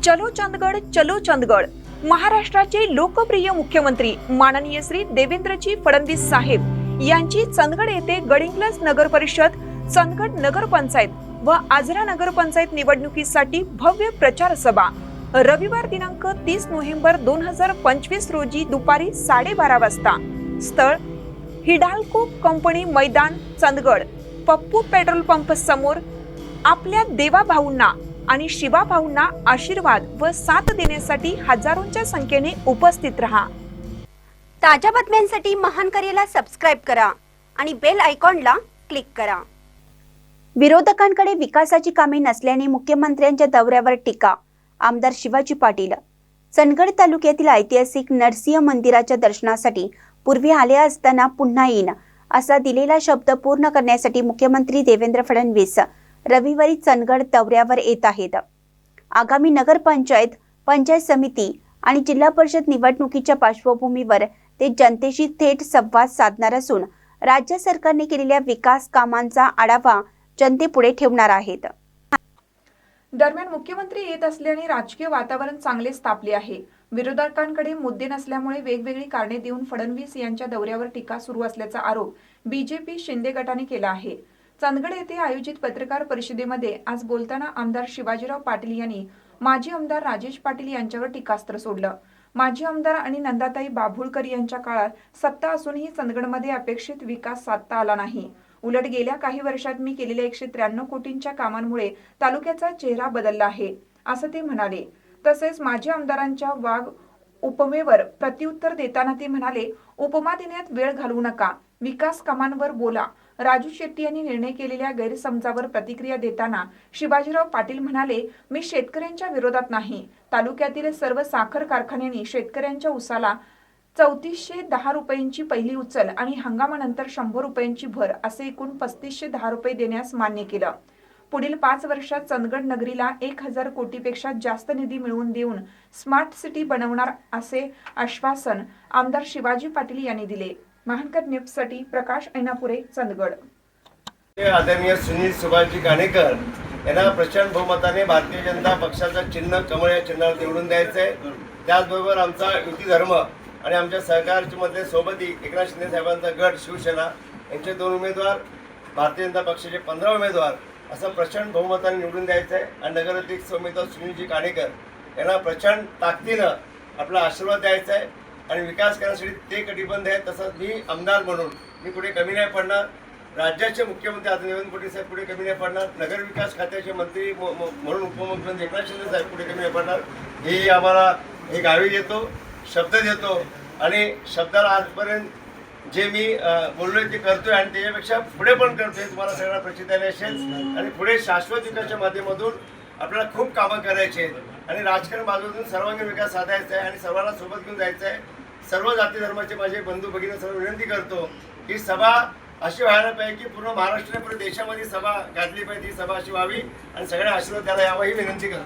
चलो चंदगड चलो चंदगड। महाराष्ट्राचे लोकप्रिय मुख्यमंत्री माननीय श्री देवेंद्रजी फडणवीस साहेब यांची चंदगड येथे गडिंग्लज नगर परिषद, चंदगड नगर पंचायत व आजरा नगर पंचायत निवडणुकीसाठी भव्य प्रचार सभा रविवार दिनांक 30 नोव्हेंबर 2025 रोजी दुपारी 12:30 वाजता। स्थळ हिडाल्को कंपनी मैदान, चंदगड। पप्पू पेट्रोल पंप समोर। आपल्या देवा भाऊंना आणि शिवा भाऊंना आशीर्वाद व साथ देण्यासाठी हजारोंच्या संख्येने उपस्थित रहा। ताज्या बातम्यांसाठी महान करेला सबस्क्राइब करा आणि बेल आयकॉनला क्लिक करा। विरोधकांकडे विकासाची कामे नसल्याने मुख्यमंत्र्यांच्या दौऱ्यावर टीका। आमदार शिवाजी पाटील। चंदगड तालुक्यातील ऐतिहासिक नरसिंह मंदिराच्या दर्शनासाठी पूर्वी आले असताना पुन्हा येईन असा दिलेला शब्द पूर्ण करण्यासाठी मुख्यमंत्री देवेंद्र फडणवीस रविवारी चंदगड दौऱ्यावर येत आहेत। आगामी नगरपंचायत, पंचायत समिती आणि जिल्हा परिषद निवडणुकीच्या पार्श्वभूमीवर ते जनतेशी थेट संवाद साधणार असून राज्य सरकारने केलेल्या विकास कामांचा आढावा जनतेपुढे ठेवणार आहेत। दरम्यान मुख्यमंत्री येत असल्याने राजकीय वातावरण चांगलेच तापले आहे। विरोधकांकडे मुद्दे नसल्यामुळे वेगवेगळी कारणे देऊन फडणवीस यांच्या दौऱ्यावर टीका सुरू असल्याचा आरोप बीजेपी शिंदे गटाने केला आहे। चंदगड येथे आयोजित पत्रकार परिषदेमध्ये आज बोलताना आमदार शिवाजीराव पाटील यांनी माजी आमदार राजेश पाटील यांच्यावर टीकास्त्र सोडलं। माजी आमदार आणि नंदाताई बाभुळकर यांच्या काळात सत्ता असूनही चंदगडमध्ये अपेक्षित विकास साधता आला नाही। उलट गेल्या काही वर्षात मी केलेल्या 193 कोटींच्या कामांमुळे तालुक्याचा चेहरा बदलला आहे, असं ते म्हणाले। तसेच माजी आमदारांच्या वाघ उपमेवर प्रत्युत्तर देताना ते म्हणाले, उपमा देण्यात वेळ घालवू नका, विकास कामांवर बोला। राजू शेट्टी यांनी निर्णय केलेल्या गैरसमजावर प्रतिक्रिया देताना शिवाजीराव पाटील म्हणाले, मी शेतकऱ्यांच्या विरोधात नाही। तालुक्यातील सर्व साखर कारखान्यांनी शेतकऱ्यांच्या उसाला 3410 रुपयांची पहिली उचल आणि हंगामानंतर 100 रुपयांची भर असे एकूण 3510 रुपये देण्यास मान्य केलं। पुढील 5 वर्षात चंदगड नगरीला 1000 कोटीपेक्षा जास्त निधी मिळवून देऊन स्मार्ट सिटी बनवणार असे आश्वासन आमदार शिवाजी पाटील यांनी दिले। महानकर न्यूजसाठी प्रकाश ऐनापुरे, चंदगड। आदरणीय सुनील सुभाषजी गाणेकर यांना प्रचंड बहुमताने भारतीय जनता पक्षाचं चिन्ह कमळ या चिन्हावर निवडून द्यायचं आहे। त्याचबरोबर आमचा युती धर्म आणि आमच्या सहकारमध्ये सोबती एकनाथ शिंदे साहेबांचा गट शिवसेना यांचे 2 उमेदवार, भारतीय जनता पक्षाचे 15 उमेदवार असं प्रचंड बहुमताने निवडून द्यायचं आहे। आणि नगराध्यक्ष उमेदवार सुनीलजी गाणेकर यांना प्रचंड ताकदीनं आपला आशीर्वाद द्यायचा आहे आणि विकास करण्यासाठी ते कटिबद्ध आहेत। तसंच मी आमदार म्हणून मी पुढे कमी नाही पडणार। राज्याचे मुख्यमंत्री आदरणीय देवेंद्र फडणवीस साहेब पुढे कमी नाही पडणार। नगर विकास खात्याचे मंत्री म्हणून उपमुख्यमंत्री एकनाथ शिंदे साहेब पुढे कमी नाही पडणार। हे आम्हाला हे गावी देतो, शब्द देतो आणि शब्दाला आजपर्यंत जे मी बोललोय ते करतोय आणि त्याच्यापेक्षा पुढे पण करतोय। तुम्हाला सगळ्यांना प्रचित आहे असेल आणि पुढे शाश्वत विकासाच्या माध्यमातून आपल्याला खूप कामं करायची आहेत आणि राजकारण बाजूतून सर्वांगीण विकास साधायचा आहे आणि सर्वांना सोबत घेऊन जायचं आहे। सर्व जाती धर्माचे माझे बंधू भगिनी सर्व विनंती करतो की सभा अशी व्हायला पाहिजे की पूर्ण महाराष्ट्र, पूर्ण देशामध्ये सभा गाजली पाहिजे। ही सभा अशी व्हावी आणि सगळ्या आशीर्वाद द्यायला यावा ही विनंती करतो।